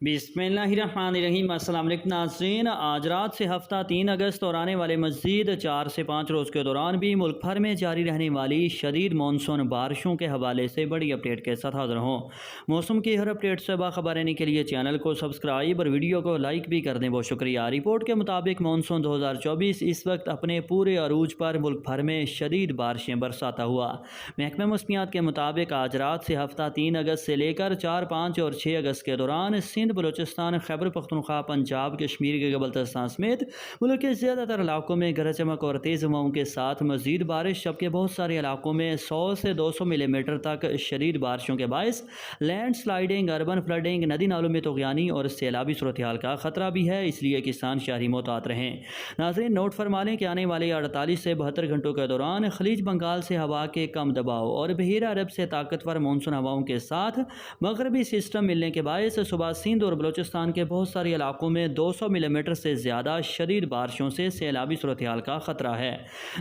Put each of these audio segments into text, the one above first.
بسم اللہ الرحمن الرحیم۔ السلام علیکم ناظرین، آج رات سے ہفتہ 3 اگست اور آنے والے مزید 4 سے 5 روز کے دوران بھی ملک بھر میں جاری رہنے والی شدید مانسون بارشوں کے حوالے سے بڑی اپڈیٹ کے ساتھ حاضر ہوں۔ موسم کی ہر اپڈیٹ سے باخبر رہنے کے لیے چینل کو سبسکرائب اور ویڈیو کو لائک بھی کر دیں، بہت شکریہ۔ رپورٹ کے مطابق مانسون 2024 اس وقت اپنے پورے عروج پر ملک بھر میں شدید بارشیں برساتا ہوا۔ محکمہ موسمیات کے مطابق آج رات سے ہفتہ 3 اگست سے لے کر 4، 5 اور 6 اگست کے دوران سندھ، بلوچستان، خیبر پختونخوا، پنجاب، کشمیر کے بلتستان سمیت ملک کے زیادہ تر علاقوں میں گرج چمک اور تیز ہواؤں کے ساتھ مزید بارش، جبکہ بہت سارے علاقوں میں 100 سے 200 ملی میٹر تک شدید بارشوں کے باعث لینڈ سلائیڈنگ، اربن فلڈنگ، ندی نالوں میں طغیانی اور سیلابی صورتحال کا خطرہ بھی ہے، اس لیے کسان شہری محتاط رہیں۔ ناظرین نوٹ فرما لیں کہ آنے والے 48 سے 72 گھنٹوں کے دوران خلیج بنگال سے ہوا کے کم دباؤ اور بحیرہ عرب سے طاقتور مانسون ہواؤں کے ساتھ مغربی سسٹم ملنے کے باعث صبح سندھ اور بلوچستان کے بہت سارے علاقوں میں 200 ملی میٹر سے زیادہ شدید بارشوں سے سیلابی صورتحال کا خطرہ ہے،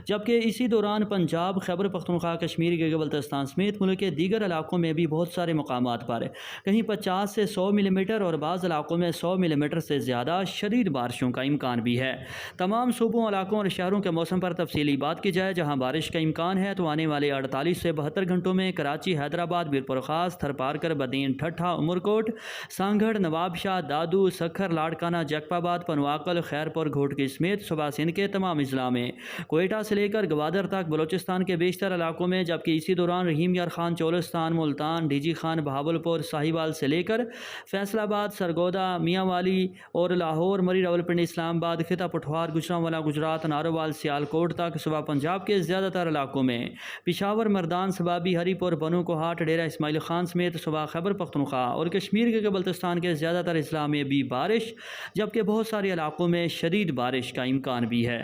جبکہ اسی دوران پنجاب، خیبر پختونخوا، کشمیر کے بلتستان سمیت ملک کے دیگر علاقوں میں بھی بہت سارے مقامات پر کہیں 50 سے 100 ملی میٹر اور بعض علاقوں میں 100 ملی میٹر سے زیادہ شدید بارشوں کا امکان بھی ہے۔ تمام صوبوں، علاقوں اور شہروں کے موسم پر تفصیلی بات کی جائے جہاں بارش کا امکان ہے تو آنے والے 48 سے 72 گھنٹوں میں کراچی، حیدرآباد، میرپور خاص، تھرپارکر، بدین، ٹھٹھہ، عمرکوٹ، سانگھڑ، نواب شاہ، دادو، سکھر، لاڑکانہ، جیکب آباد، پنواکل، خیرپور، گھوٹکی سمیت صوبہ سندھ کے تمام اضلاع میں، کوئٹہ سے لے کر گوادر تک بلوچستان کے بیشتر علاقوں میں، جبکہ اسی دوران رحیم یار خان، چولستان، ملتان، ڈی جی خان، بہاولپور، ساہیوال سے لے کر فیصل آباد، سرگودا، میاں والی اور لاہور، مری، راولپنڈی، اسلام آباد، خطہ پٹھوار، گوجرانوالا، گجرات، ناروال، سیالکوٹ تک، صوبہ پنجاب کے زیادہ تر علاقوں میں، پشاور، مردان، سبابی، ہری پور، بنو کوہاٹ، ڈیرہ اسماعیل خان سمیت صوبہ خیبر پختونخوا اور کشمیر کے بلتستان کے زیادہ تر اضلاع میں بھی بارش، جبکہ بہت سارے علاقوں میں شدید بارش کا امکان بھی ہے۔